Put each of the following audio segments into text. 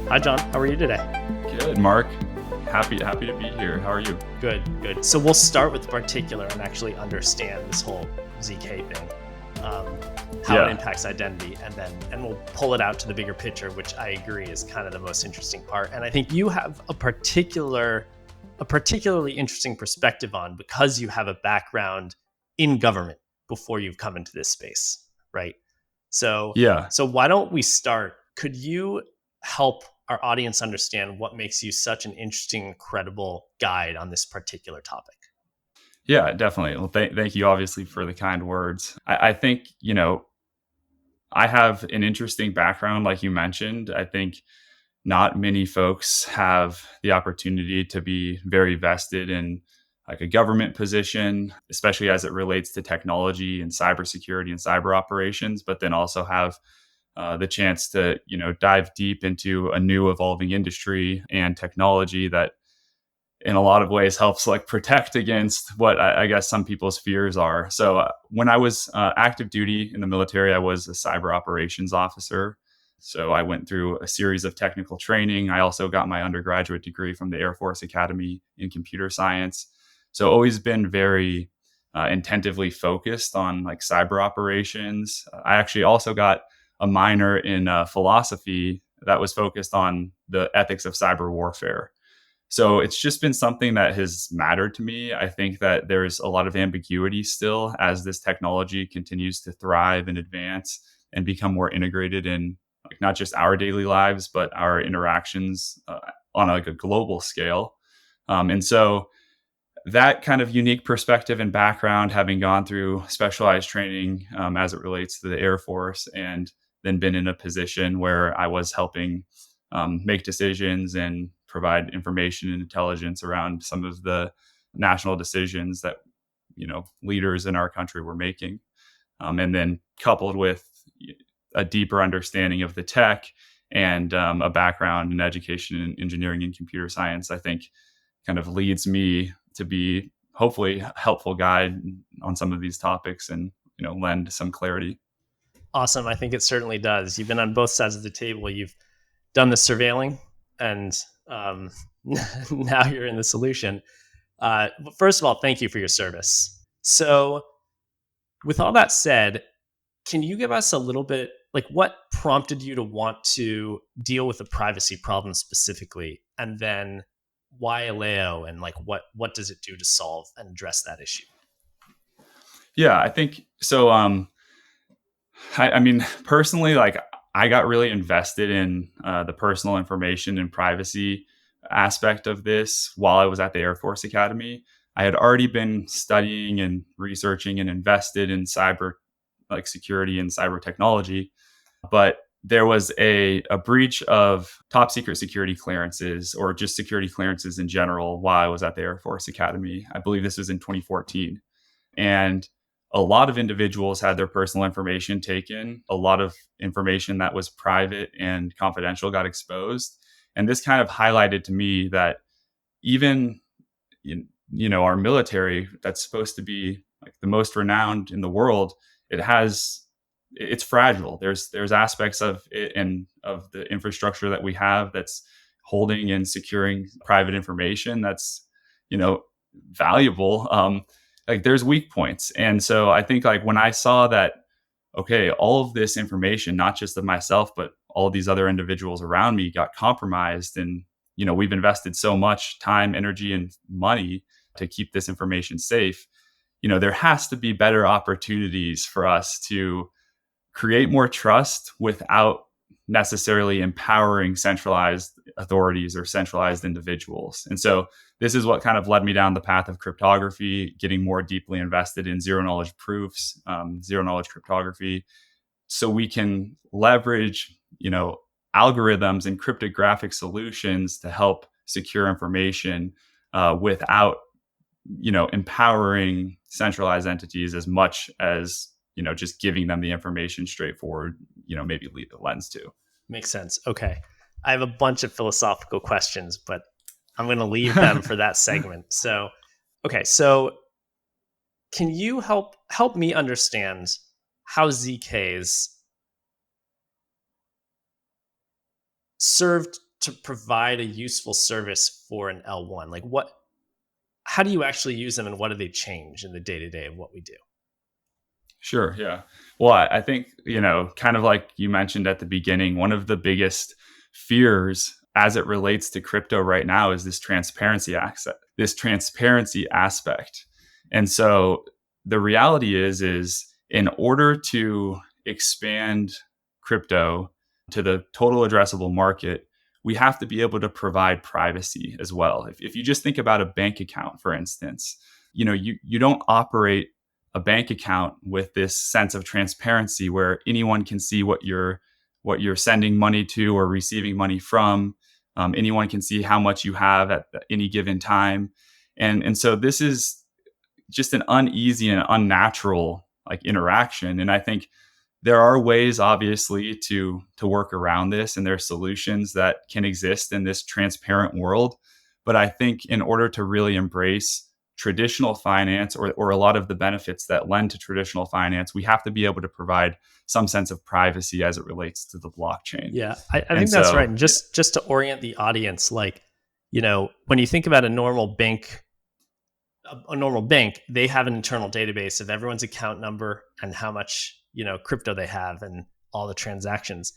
Hi, John. How are you today? Good, Mark. Happy to be here. How are you? Good, good. So we'll start with the particular and actually understand this whole ZK thing, um, how it Yeah, impacts identity, and we'll pull it out to the bigger picture, which I agree is kind of the most interesting part. And I think you have a particularly interesting perspective on because you have a background in government before you've come into this space, right? So, yeah, so why don't we start? Could you help our audience understand what makes you such an interesting, credible guide on this particular topic? yeah, definitely. Well, thank you, obviously, for the kind words. I think, I have an interesting background, like you mentioned. I think not many folks have the opportunity to be very vested in like a government position, especially as it relates to technology and cybersecurity and cyber operations, but then also have the chance to dive deep into a new evolving industry and technology that in a lot of ways helps like protect against what I guess some people's fears are. So when I was active duty in the military, I was a cyber operations officer. So I went through a series of technical training. I also got my undergraduate degree from the Air Force Academy in computer science. So always been very intentively focused on like cyber operations. I actually also got a minor in philosophy that was focused on the ethics of cyber warfare. So it's just been something that has mattered to me. I think that there's a lot of ambiguity still as this technology continues to thrive and advance and become more integrated in like not just our daily lives, but our interactions on like a global scale. And so that kind of unique perspective and background, having gone through specialized training as it relates to the Air Force, and then been in a position where I was helping make decisions and provide information and intelligence around some of the national decisions that leaders in our country were making, and then coupled with a deeper understanding of the tech and a background in education and engineering and computer science, I think kind of leads me to be hopefully a helpful guide on some of these topics and lend some clarity. Awesome. I think it certainly does. You've been on both sides of the table. You've done the surveilling, and now you're in the solution. First of all, thank you for your service. So, with all that said, can you give us a little bit like what prompted you to want to deal with the privacy problem specifically, and then why Aleo, and like what does it do to solve and address that issue? Yeah, I think so. I mean, personally, like I got really invested in the personal information and privacy aspect of this while I was at the Air Force Academy. I had already been studying and researching and invested in cyber like security and cyber technology, but there was a breach of top secret security clearances or just security clearances in general while I was at the Air Force Academy. I believe this was in 2014. And a lot of individuals had their personal information taken. A lot of information that was private and confidential got exposed. And this kind of highlighted to me that even our military that's supposed to be like the most renowned in the world, it's fragile. There's aspects of it and of the infrastructure that we have that's holding and securing private information that's you know valuable. Like there's weak points, and so I think like when I saw that, okay, all of this information, not just of myself but all of these other individuals around me, got compromised, and we've invested so much time, energy, and money to keep this information safe. There has to be better opportunities for us to create more trust without necessarily empowering centralized authorities or centralized individuals. And so this is what kind of led me down the path of cryptography, getting more deeply invested in zero knowledge proofs, zero knowledge cryptography, so we can leverage, algorithms and cryptographic solutions to help secure information without, empowering centralized entities as much as just giving them the information straightforward, maybe lead the lens to. Makes sense. Okay. I have a bunch of philosophical questions, but I'm going to leave them for that segment. So, okay. So, can you help me understand how ZKs served to provide a useful service for an L1? Like how do you actually use them and what do they change in the day to day of what we do? Sure. Yeah. Well, I think, kind of like you mentioned at the beginning, one of the biggest fears as it relates to crypto right now is this transparency aspect. And so the reality is in order to expand crypto to the total addressable market, we have to be able to provide privacy as well. If you just think about a bank account, for instance, you don't operate a bank account with this sense of transparency where anyone can see what you're sending money to or receiving money from. Anyone can see how much you have at any given time, and so this is just an uneasy and unnatural like interaction. And I think there are ways, obviously, to work around this, and there are solutions that can exist in this transparent world. But I think in order to really embrace traditional finance or a lot of the benefits that lend to traditional finance, we have to be able to provide some sense of privacy as it relates to the blockchain. Yeah, I And think that's right. so, And just to orient the audience, like, when you think about a normal bank, they have an internal database of everyone's account number and how much, crypto they have and all the transactions.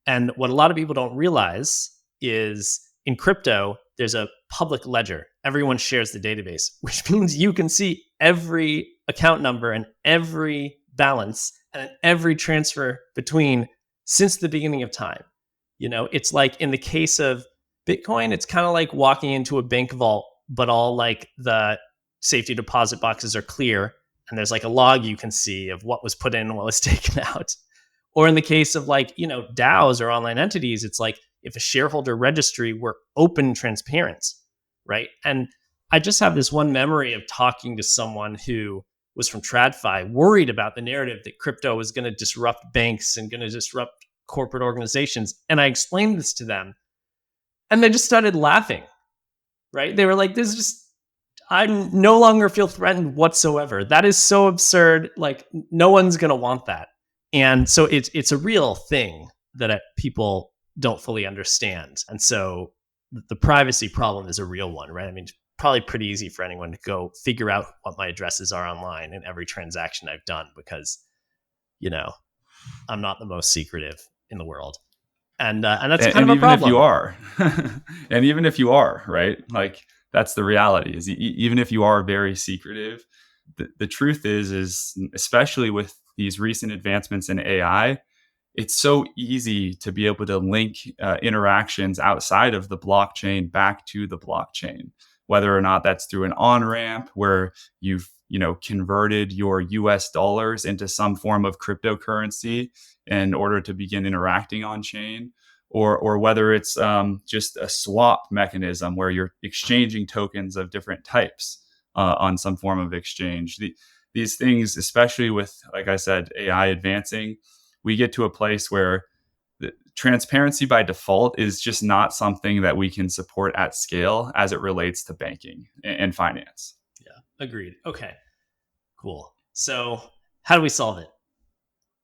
And what a lot of people don't realize is in crypto, there's a public ledger. Everyone shares the database, which means you can see every account number and every balance and every transfer between since the beginning of time. It's like in the case of Bitcoin, it's kind of like walking into a bank vault, but all like the safety deposit boxes are clear and there's like a log you can see of what was put in and what was taken out. Or in the case of like, DAOs or online entities, it's like if a shareholder registry were open, transparent, right? And I just have this one memory of talking to someone who was from TradFi, worried about the narrative that crypto was going to disrupt banks and going to disrupt corporate organizations. And I explained this to them and they just started laughing, right? They were like, this is just, I no longer feel threatened whatsoever. That is so absurd. Like, no one's going to want that. And so it's a real thing that people don't fully understand. And so the privacy problem is a real one, right? I mean, it's probably pretty easy for anyone to go figure out what my addresses are online in every transaction I've done because, I'm not the most secretive in the world. And that's kind and of a even if you problem. are, and even if you are, right? Like that's the reality is even if you are very secretive, the truth is especially with these recent advancements in AI, it's so easy to be able to link interactions outside of the blockchain back to the blockchain, whether or not that's through an on-ramp where you've converted your US dollars into some form of cryptocurrency in order to begin interacting on chain, or whether it's just a swap mechanism where you're exchanging tokens of different types on some form of exchange. These things, especially with, like I said, AI advancing, we get to a place where the transparency by default is just not something that we can support at scale as it relates to banking and finance. Yeah, agreed. Okay, cool. So how do we solve it?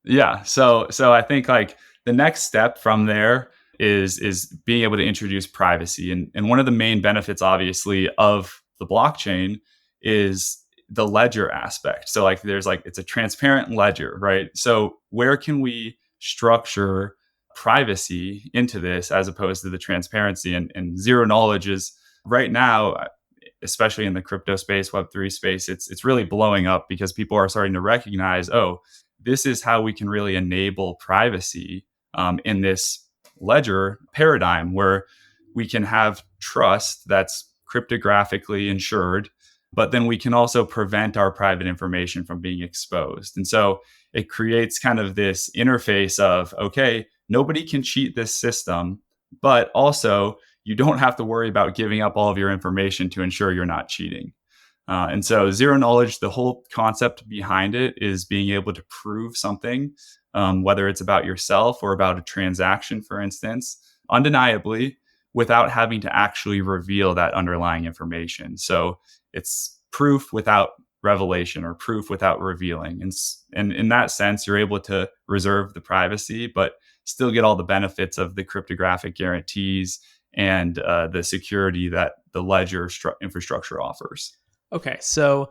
Yeah. So I think like the next step from there is being able to introduce privacy. And one of the main benefits, obviously, of the blockchain is the ledger aspect. So like there's like it's a transparent ledger, right? So where can we structure privacy into this as opposed to the transparency and zero knowledge is right now, especially in the crypto space, Web3 space, it's really blowing up because people are starting to recognize, oh, this is how we can really enable privacy in this ledger paradigm where we can have trust that's cryptographically insured, but then we can also prevent our private information from being exposed. And so it creates kind of this interface of, okay, nobody can cheat this system, but also you don't have to worry about giving up all of your information to ensure you're not cheating. And so zero knowledge, the whole concept behind it is being able to prove something, whether it's about yourself or about a transaction, for instance, undeniably, without having to actually reveal that underlying information. So it's proof without revelation or proof without revealing. And in that sense, you're able to reserve the privacy, but still get all the benefits of the cryptographic guarantees and the security that the ledger infrastructure offers. Okay, so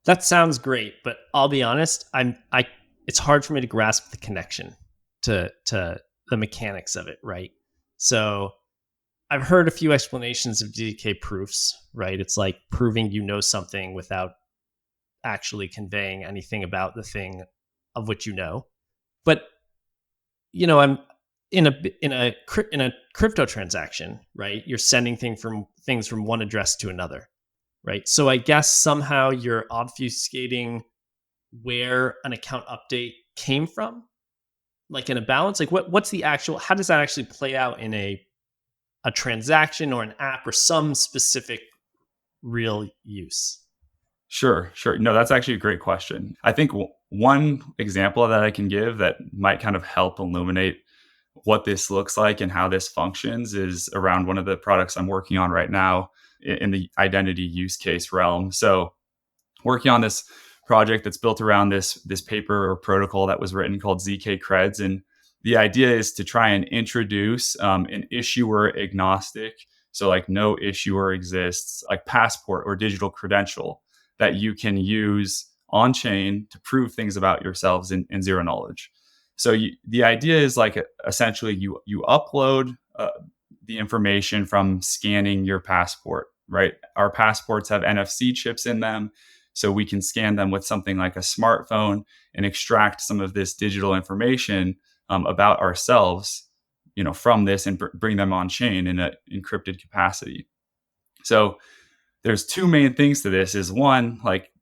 that sounds great, but I'll be honest, I it's hard for me to grasp the connection to the mechanics of it, right? So I've heard a few explanations of DK proofs, right? It's like proving you know something without actually conveying anything about the thing of which you know. But I'm in a crypto transaction, right? You're sending things from one address to another, right? So I guess somehow you're obfuscating where an account update came from, like in a balance. Like what's the actual? How does that actually play out in a transaction or an app or some specific real use? Sure, sure. No, that's actually a great question. I think one example that I can give that might kind of help illuminate what this looks like and how this functions is around one of the products I'm working on right now in the identity use case realm. So, working on this project that's built around this paper or protocol that was written called ZK Creds, and the idea is to try and introduce an issuer agnostic, so like no issuer exists, like passport or digital credential that you can use on chain to prove things about yourselves in zero knowledge. So the idea is like essentially you upload the information from scanning your passport, right? Our passports have NFC chips in them, so we can scan them with something like a smartphone and extract some of this digital information about ourselves, from this and bring them on chain in an encrypted capacity. So there's two main things to this. Is one, like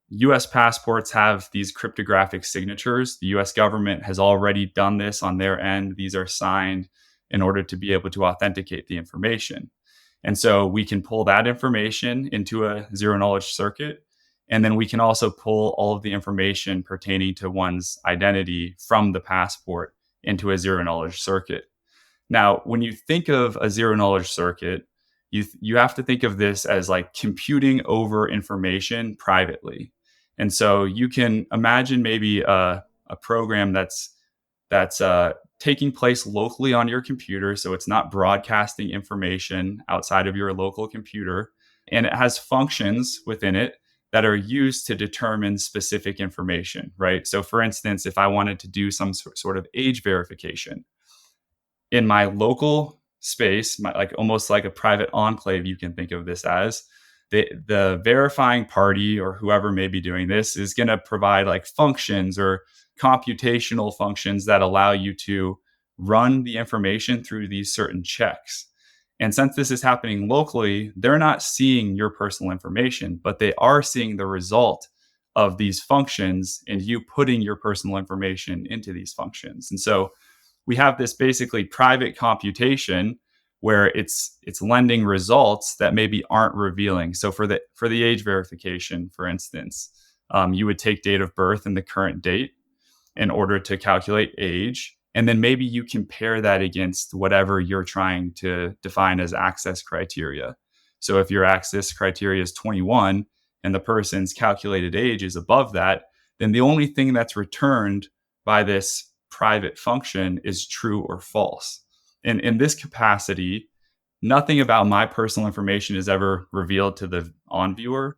US passports have these cryptographic signatures. The US government has already done this on their end. These are signed in order to be able to authenticate the information. And so we can pull that information into a zero knowledge circuit. And then we can also pull all of the information pertaining to one's identity from the passport into a zero knowledge circuit. Now, when you think of a zero knowledge circuit, you have to think of this as like computing over information privately. And so you can imagine maybe a program that's taking place locally on your computer, so it's not broadcasting information outside of your local computer, and it has functions within it that are used to determine specific information, right? So, for instance, if I wanted to do some sort of age verification in my local space, like almost like a private enclave, you can think of this as the verifying party or whoever may be doing this is going to provide like functions or computational functions that allow you to run the information through these certain checks. And since this is happening locally, they're not seeing your personal information, but they are seeing the result of these functions and you putting your personal information into these functions. And so we have this basically private computation where it's lending results that maybe aren't revealing. So for the age verification, for instance, you would take date of birth and the current date in order to calculate age. And then maybe you compare that against whatever you're trying to define as access criteria. So if your access criteria is 21 and the person's calculated age is above that, then the only thing that's returned by this private function is true or false. And in this capacity, nothing about my personal information is ever revealed to the on viewer,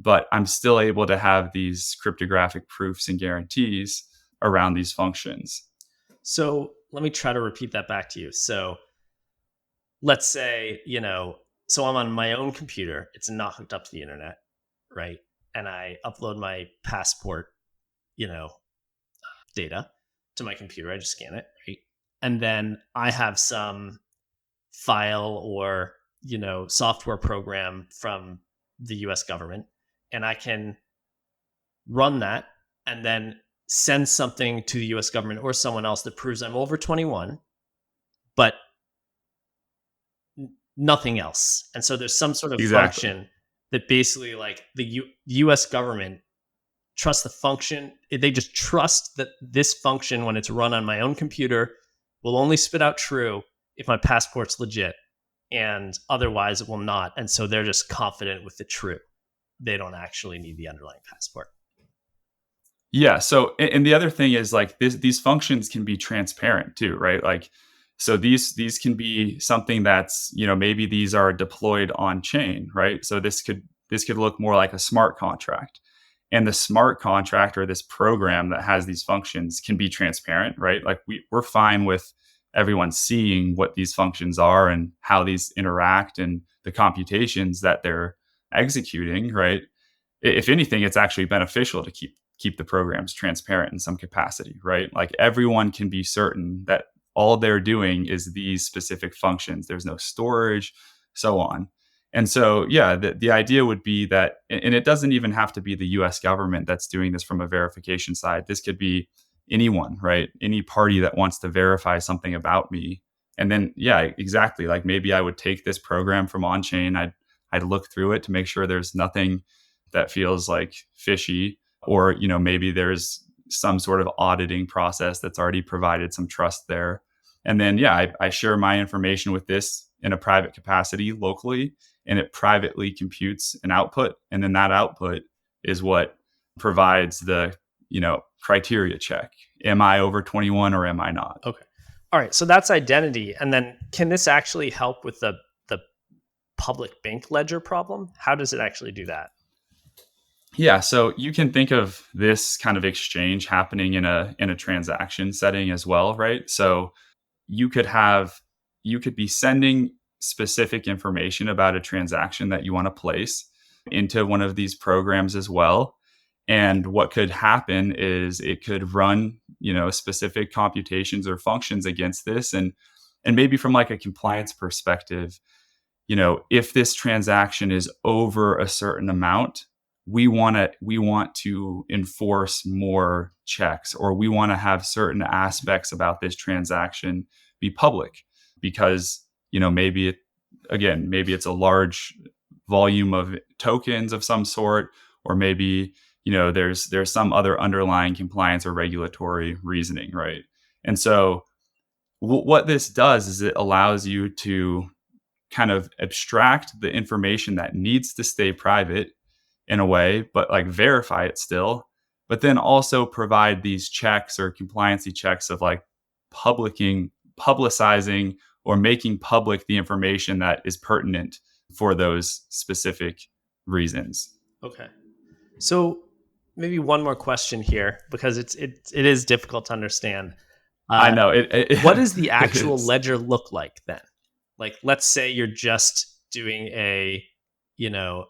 but I'm still able to have these cryptographic proofs and guarantees around these functions. So let me try to repeat that back to you. So let's say, so I'm on my own computer. It's not hooked up to the internet, right? And I upload my passport, data to my computer. I just scan it, right? And then I have some file or, software program from the US government, and I can run that and then send something to the US government or someone else that proves I'm over 21, but nothing else. And so there's some sort of function that basically like the US government trusts the function. They just trust that this function, when it's run on my own computer, will only spit out true if my passport's legit, and otherwise it will not. And so they're just confident with the true. They don't actually need the underlying passport. Yeah. So, and the other thing is like these functions can be transparent too, right? Like So these can be something that's, maybe these are deployed on chain, right? So this could look more like a smart contract. And the smart contract, or this program that has these functions, can be transparent, right? Like we're fine with everyone seeing what these functions are and how these interact and the computations that they're executing, right? If anything, it's actually beneficial to keep the programs transparent in some capacity, right? Like everyone can be certain that all they're doing is these specific functions. There's no storage, so on. And so, yeah, the idea would be that, and it doesn't even have to be the US government that's doing this from a verification side. This could be anyone, right? Any party that wants to verify something about me. And then, yeah, exactly. Like maybe I would take this program from on chain. I'd look through it to make sure there's nothing that feels like fishy, or maybe there's some sort of auditing process that's already provided some trust there. And then, yeah, I share my information with this in a private capacity locally, and it privately computes an output. And then that output is what provides the, criteria check. Am I over 21 or am I not? Okay. All right. So that's identity. And then can this actually help with the public bank ledger problem? How does it actually do that? Yeah, so you can think of this kind of exchange happening in a transaction setting as well, right? So you could have you could be sending specific information about a transaction that you want to place into one of these programs as well. And what could happen is it could run, specific computations or functions against this, and maybe from like a compliance perspective, if this transaction is over a certain amount, we want to enforce more checks, or we want to have certain aspects about this transaction be public, because maybe it's a large volume of tokens of some sort, or maybe there's some other underlying compliance or regulatory reasoning, right? And so what this does is it allows you to kind of abstract the information that needs to stay private in a way, but like verify it still, but then also provide these checks or compliancy checks of like publicizing or making public the information that is pertinent for those specific reasons. Okay. So maybe one more question here, because it is difficult to understand. I Uh, know what does the it actual is. ledger look like then? Like, let's say you're just doing you know,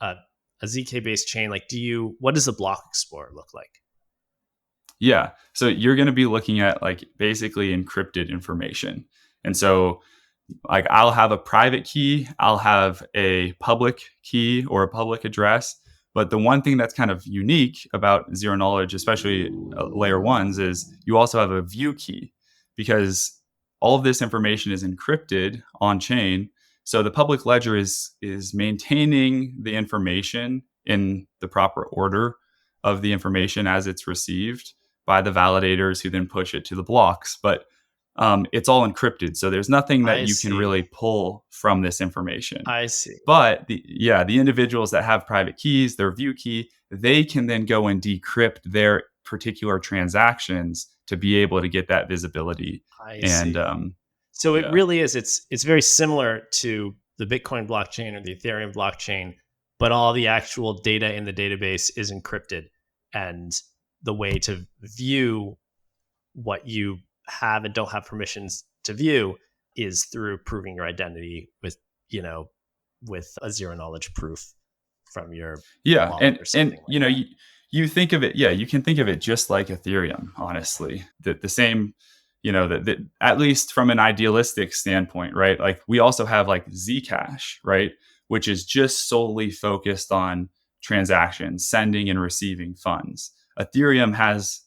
a, a ZK based chain. Like, what does the block explorer look like? Yeah. So you're going to be looking at like basically encrypted information. And so like I'll have a private key, I'll have a public key or a public address. But the one thing that's kind of unique about zero knowledge, especially layer ones, is you also have a view key, because all of this information is encrypted on chain. So the public ledger is maintaining the information in the proper order of the information as it's received by the validators, who then push it to the blocks. But it's all encrypted, so there's nothing that I you can see. really pull from this information. I see. But the individuals that have private keys, their view key, they can then go and decrypt their particular transactions to be able to get that visibility. I And see. So it yeah, really is. It's very similar to the Bitcoin blockchain or the Ethereum blockchain, but all the actual data in the database is encrypted, and the way to view what you have and don't have permissions to view is through proving your identity you know with a zero knowledge proof from your yeah, wallet and or something like that. you think of it, yeah, you can think of it just like Ethereum, honestly. That the same, that at least from an idealistic standpoint, right? Like we also have like Zcash, right, which is just solely focused on transactions, sending and receiving funds. Ethereum has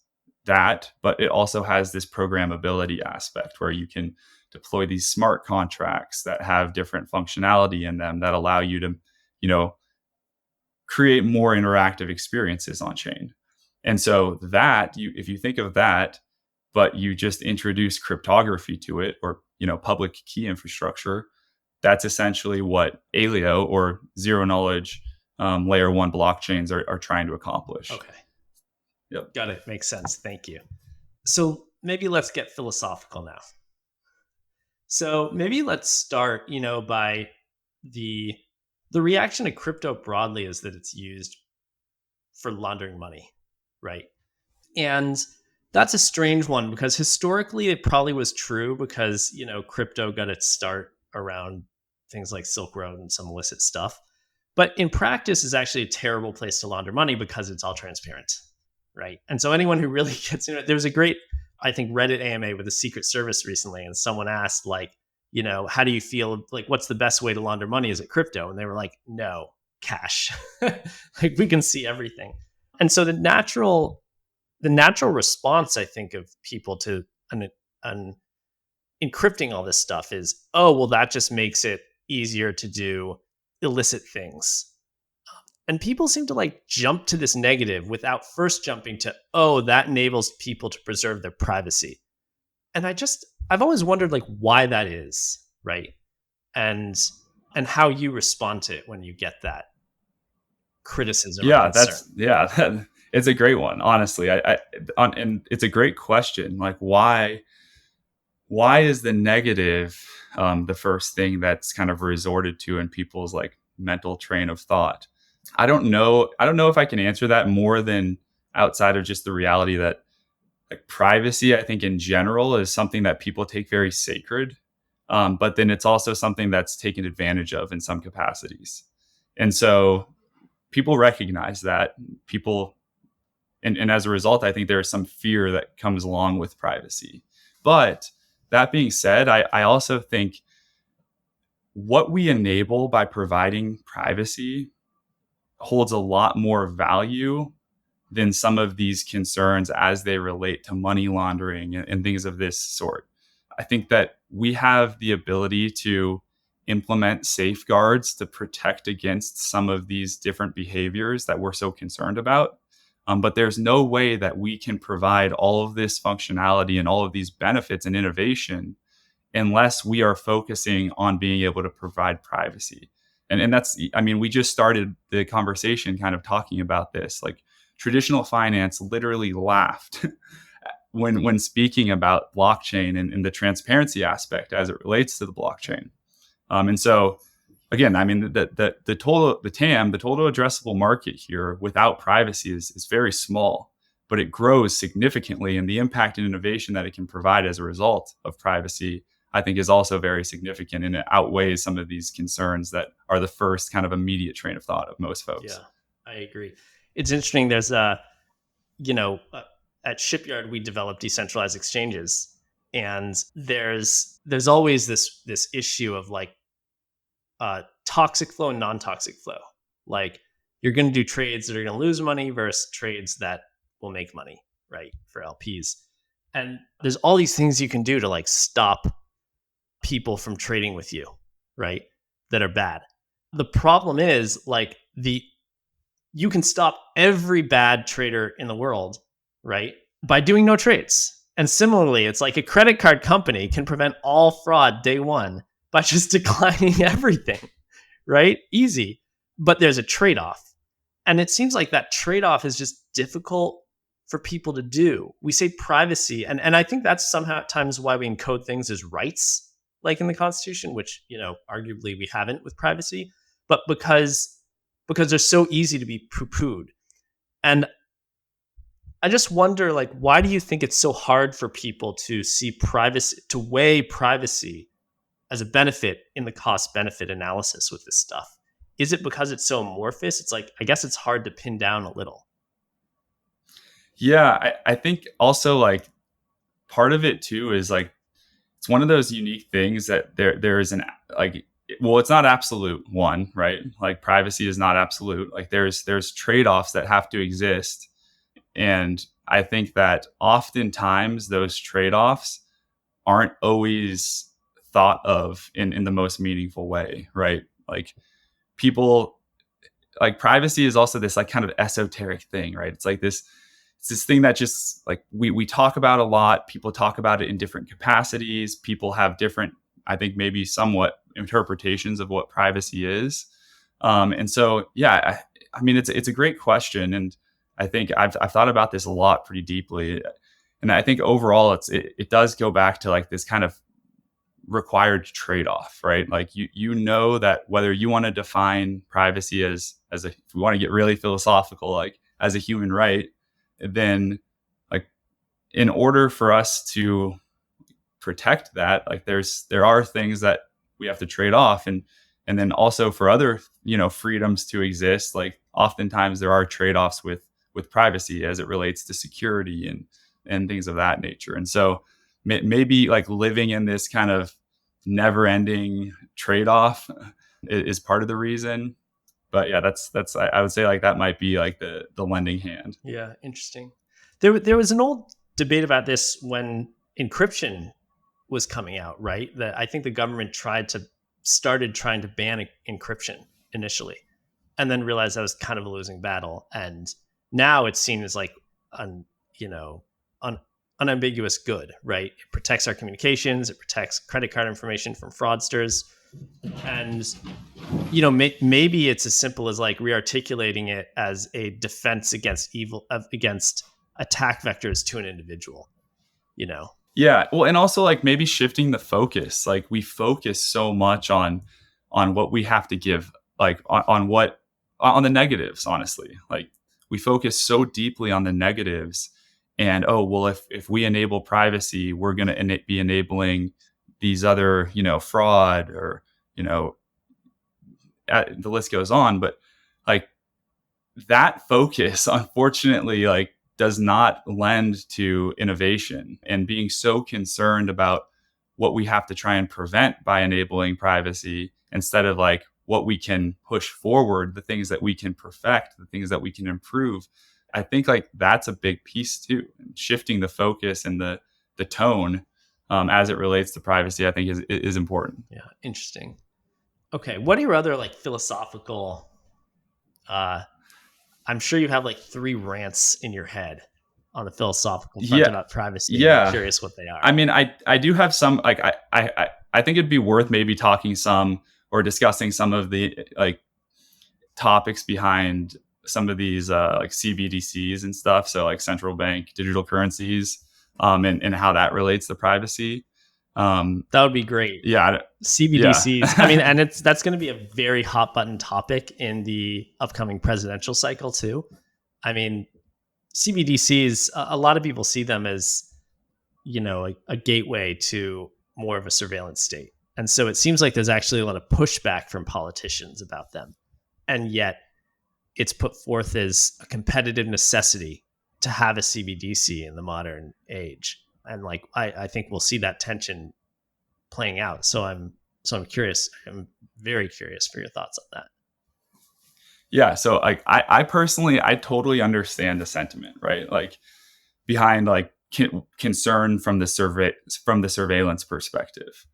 that, but it also has this programmability aspect where you can deploy these smart contracts that have different functionality in them that allow you to, you know, create more interactive experiences on chain. And so that if you think of that, but you just introduce cryptography to it, or public key infrastructure, that's essentially what Aleo or zero knowledge layer one blockchains are trying to accomplish. Okay, Yep. got it. Makes sense. Thank you. So maybe let's get philosophical now. So maybe let's start, by the the reaction to crypto broadly is that it's used for laundering money, right? And that's a strange one because historically it probably was true because, crypto got its start around things like Silk Road and some illicit stuff. But in practice is actually a terrible place to launder money because it's all transparent, right? And so anyone who really gets into it, there was a great, I think, Reddit AMA with the Secret Service recently, and someone asked like, how do you feel? Like, what's the best way to launder money? Is it crypto? And they were like, no, cash. Like we can see everything. And so the natural response, I think, of people to an encrypting all this stuff is, oh, well, that just makes it easier to do illicit things. And people seem to like jump to this negative without first jumping to, oh, that enables people to preserve their privacy. And I've always wondered like why that is, right? And and how you respond to it when you get that criticism or Yeah, concern. it's a great one. Honestly, and it's a great question. Like, why is the negative the first thing that's kind of resorted to in people's like mental train of thought? I don't know. I don't know if I can answer that more than outside of just the reality that like privacy, I think in general is something that people take very sacred. But then it's also something that's taken advantage of in some capacities. And so people recognize that people, and as a result, I think there is some fear that comes along with privacy. But that being said, I also think what we enable by providing privacy holds a lot more value than some of these concerns as they relate to money laundering and things of this sort. I think that we have the ability to implement safeguards to protect against some of these different behaviors that we're so concerned about. But there's no way that we can provide all of this functionality and all of these benefits and innovation unless we are focusing on being able to provide privacy. And that's, I mean, we just started the conversation kind of talking about this. Like traditional finance literally laughed when speaking about blockchain and the transparency aspect as it relates to the blockchain. And so again, I mean, the TAM, the total addressable market here without privacy is very small, but it grows significantly, and the impact and innovation that it can provide as a result of privacy, I think, is also very significant, and it outweighs some of these concerns that are the first kind of immediate train of thought of most folks. Yeah, I agree. It's interesting. There's you know, uh, at Shipyard we develop decentralized exchanges, and there's always this issue of like toxic flow and non-toxic flow. Like you're going to do trades that are going to lose money versus trades that will make money, right? For LPs. And there's all these things you can do to like stop people from trading with you, right? That are bad. The problem is like the you can stop every bad trader in the world, right? By doing no trades. And similarly, it's like a credit card company can prevent all fraud day one by just declining everything, right? Easy. But there's a trade off. And it seems like that trade off is just difficult for people to do. We say privacy, and I think that's sometimes why we encode things as rights, like in the Constitution, which, arguably we haven't with privacy, but because they're so easy to be poo-pooed. And I just wonder, like, why do you think it's so hard for people to see privacy, to weigh privacy as a benefit in the cost benefit analysis with this stuff? Is it because it's so amorphous? It's like, I guess it's hard to pin down a little. Yeah, I think also like part of it too is like it's one of those unique things that there is an like well, it's not absolute one, right? Like privacy is not absolute. Like there's trade-offs that have to exist. And I think that oftentimes those trade-offs aren't always thought of in the most meaningful way, right? Like people like privacy is also this like kind of esoteric thing, right? It's this thing that just like we talk about a lot. People talk about it in different capacities. People have different, I think maybe somewhat interpretations of what privacy is. And so, yeah, I mean, it's a great question, and I think I've thought about this a lot pretty deeply, and I think overall it does go back to like this kind of required trade-off, right? Like you know that whether you want to define privacy as a, if we want to get really philosophical, like as a human right, then like in order for us to protect that, like there are things that we have to trade off, and then also for other, freedoms to exist, like oftentimes there are trade-offs with privacy as it relates to security and things of that nature. And so maybe like living in this kind of never-ending trade-off is part of the reason. But yeah, that's I would say like that might be like the lending hand. Yeah, interesting. There was an old debate about this when encryption was coming out, right? That I think the government started trying to ban encryption initially, and then realized that was kind of a losing battle. And now it's seen as like un, you know, un, unambiguous good, right? It protects our communications, it protects credit card information from fraudsters, and maybe it's as simple as like rearticulating it as a defense against against attack vectors to an individual. You know, Yeah, well, and also like maybe shifting the focus. Like we focus so much on what we have to give, like on what on the negatives. Honestly, like we focus so deeply on the negatives, and oh well, if we enable privacy, we're going to be enabling these other, fraud or the list goes on. But like that focus, unfortunately, like does not lend to innovation, and being so concerned about what we have to try and prevent by enabling privacy instead of like what we can push forward, the things that we can perfect, the things that we can improve. I think like that's a big piece too. Shifting the focus and the tone as it relates to privacy, I think is important. yeah, interesting. Okay, what are your other like philosophical? I'm sure you have like 3 rants in your head on the philosophical front Yeah, about privacy, and I'm yeah. curious what they are. I mean, I do have some like I think it'd be worth maybe talking some or discussing some of the like topics behind some of these like CBDCs and stuff. So like central bank digital currencies, and how that relates to privacy. That would be great. Yeah, CBDCs. I mean, yeah, and that's going to be a very hot button topic in the upcoming presidential cycle too. I mean, CBDCs. A lot of people see them as a gateway to more of a surveillance state, and so it seems like there's actually a lot of pushback from politicians about them, and yet it's put forth as a competitive necessity to have a CBDC in the modern age. And like I think we'll see that tension playing out. So I'm curious. I'm very curious for your thoughts on that. yeah. So like I personally I totally understand the sentiment, right? Like behind like concern from the surveillance perspective.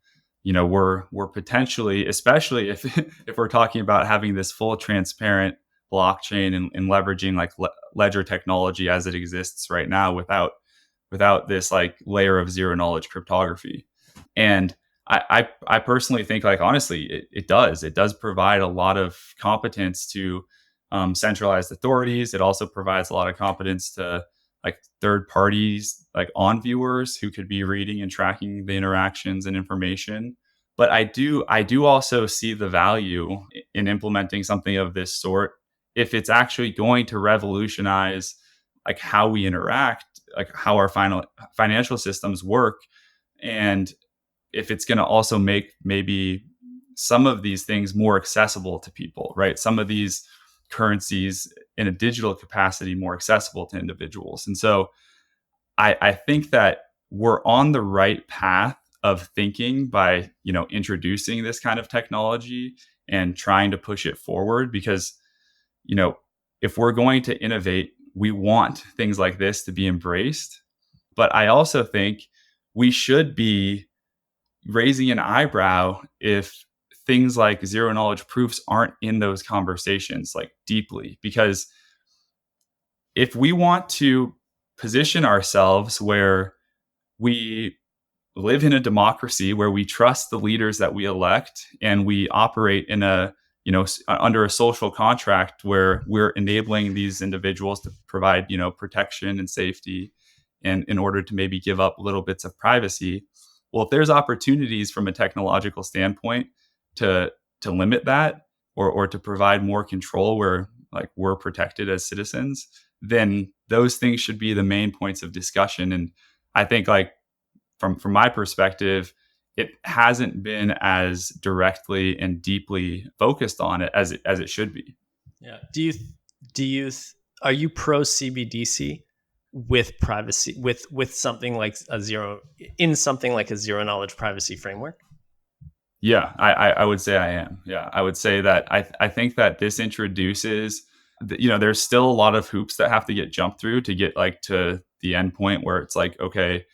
We're potentially, especially if if we're talking about having this full transparent blockchain and leveraging like ledger technology as it exists right now without this like layer of zero knowledge cryptography. And I personally think like honestly it does provide a lot of competence to centralized authorities. It also provides a lot of competence to like third parties, like on viewers who could be reading and tracking the interactions and information. But I do also see the value in implementing something of this sort if it's actually going to revolutionize like how we interact, like how our financial systems work, and if it's going to also make maybe some of these things more accessible to people, right? Some of these currencies in a digital capacity more accessible to individuals. And so I think that we're on the right path of thinking by, introducing this kind of technology and trying to push it forward because, if we're going to innovate, we want things like this to be embraced. But I also think we should be raising an eyebrow if things like zero knowledge proofs aren't in those conversations like deeply, because if we want to position ourselves where we live in a democracy where we trust the leaders that we elect and we operate in a under a social contract where we're enabling these individuals to provide protection and safety and in order to maybe give up little bits of privacy, Well, if there's opportunities from a technological standpoint to limit that, or to provide more control where like we're protected as citizens, then those things should be the main points of discussion. And I think like from my perspective, it hasn't been as directly and deeply focused on it as it should be. Yeah. Do you are you pro CBDC with privacy with something like a zero in something like a zero knowledge privacy framework? Yeah, I would say I am. Yeah, I would say that I think that this introduces, there's still a lot of hoops that have to get jumped through to get like to the end point where it's like, okay,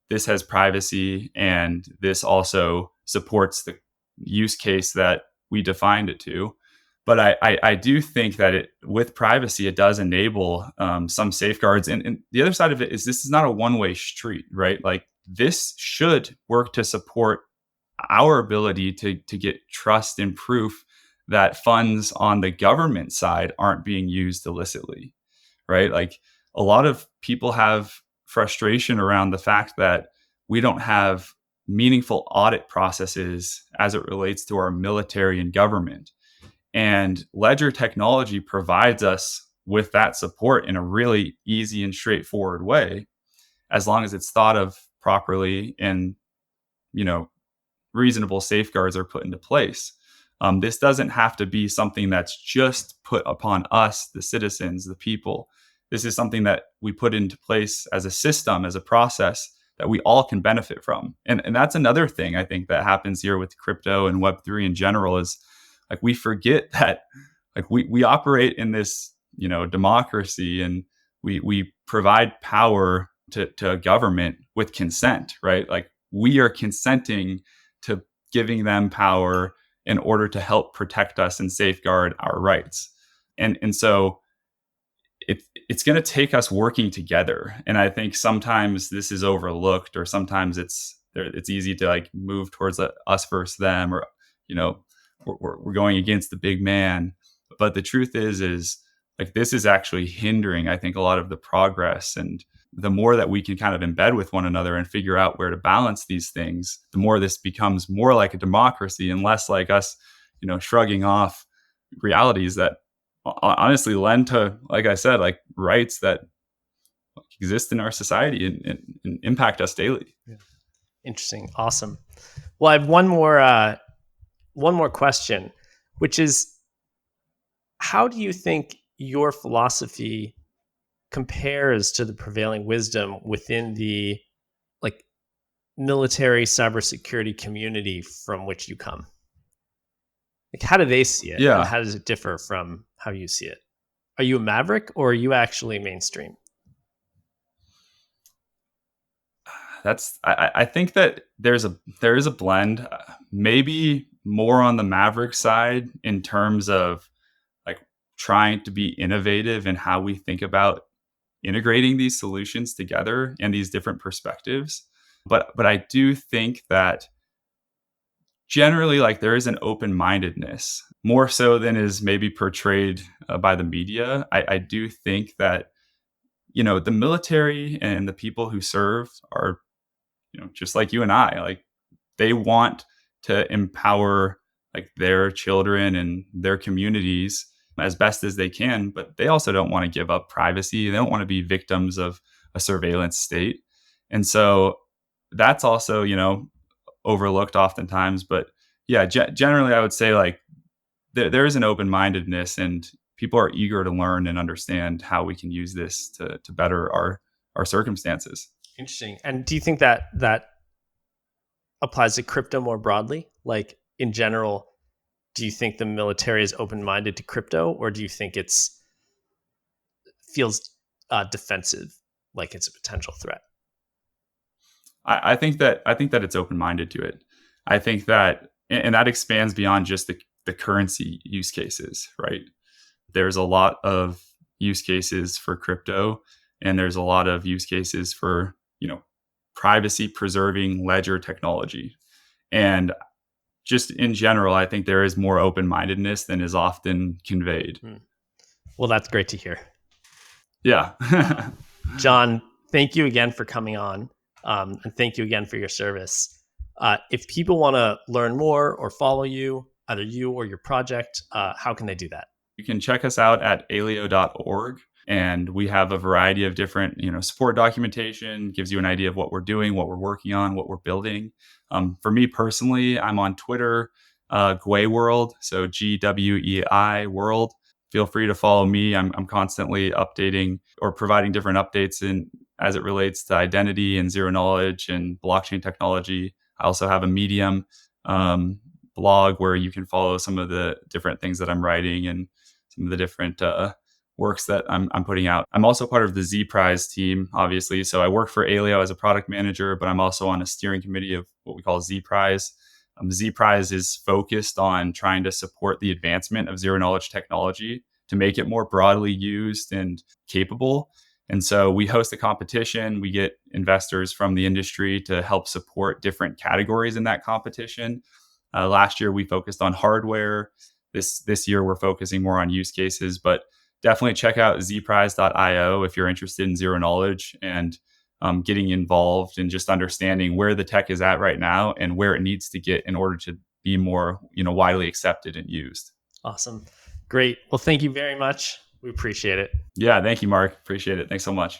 this has privacy and this also supports the use case that we defined it to. But I do think that with privacy, it does enable some safeguards. And the other side of it is this is not a one-way street, right? Like this should work to support our ability to get trust and proof that funds on the government side aren't being used illicitly, right? Like a lot of people have frustration around the fact that we don't have meaningful audit processes as it relates to our military and government. And Ledger technology provides us with that support in a really easy and straightforward way, as long as it's thought of properly and, you know, reasonable safeguards are put into place. This doesn't have to be something that's just put upon us, the citizens, the people. This is something that we put into place as a system, as a process that we all can benefit from. And that's another thing I think that happens here with crypto and Web3 in general is like we forget that like we operate in this, democracy, and we provide power to a government with consent, right? Like we are consenting to giving them power in order to help protect us and safeguard our rights. And so it's going to take us working together. And I think sometimes this is overlooked, or sometimes it's easy to like move towards us versus them, or we're going against the big man. But the truth is like this is actually hindering, I think, a lot of the progress. And the more that we can kind of embed with one another and figure out where to balance these things, the more this becomes more like a democracy and less like us, shrugging off realities that honestly lend to, like I said, like rights that exist in our society and impact us daily. Yeah. Interesting. Awesome. Well, I have one more question, which is, how do you think your philosophy compares to the prevailing wisdom within the like military cybersecurity community from which you come? Like, how do they see it, and Yeah, how does it differ from how you see it? Are you a maverick, or are you actually mainstream? I think that there is a blend, maybe more on the Maverick side in terms of like trying to be innovative in how we think about integrating these solutions together and these different perspectives. But I do think that generally like there is an open-mindedness more so than is maybe portrayed by the media. I do think that the military and the people who serve are just like you and I, like they want to empower like their children and their communities as best as they can, but they also don't want to give up privacy. They don't want to be victims of a surveillance state. And so that's also, overlooked oftentimes. But yeah, generally, I would say like there is an open mindedness, and people are eager to learn and understand how we can use this to better our circumstances. Interesting. And do you think that applies to crypto more broadly? Like in general, do you think the military is open-minded to crypto, or do you think it's feels defensive, like it's a potential threat? I think that it's open minded to it. I think that, and that expands beyond just the currency use cases, right? There's a lot of use cases for crypto, and there's a lot of use cases for privacy preserving ledger technology. And just in general, I think there is more open mindedness than is often conveyed. Hmm. Well, that's great to hear. Yeah. John, thank you again for coming on, and thank you again for your service. If people want to learn more or follow you, either you or your project, how can they do that? You can check us out at aleo.org, and we have a variety of different, support documentation, gives you an idea of what we're doing, what we're working on, what we're building. For me personally, I'm on Twitter, Gwei World, so GWEI World. Feel free to follow me. I'm constantly updating or providing different updates in as it relates to identity and zero knowledge and blockchain technology. I also have a Medium um, blog where you can follow some of the different things that I'm writing and some of the different works that I'm putting out. I'm also part of the Z Prize team, obviously. So I work for Aleo as a product manager, but I'm also on a steering committee of what we call Z Prize. Z Prize is focused on trying to support the advancement of zero knowledge technology to make it more broadly used and capable. And so we host a competition. We get investors from the industry to help support different categories in that competition. Last year we focused on hardware. This year we're focusing more on use cases, but definitely check out zprize.io if you're interested in zero knowledge and getting involved and just understanding where the tech is at right now and where it needs to get in order to be more widely accepted and used. Awesome. Great. Well, thank you very much. We appreciate it. Yeah, thank you, Mark. Appreciate it. Thanks so much.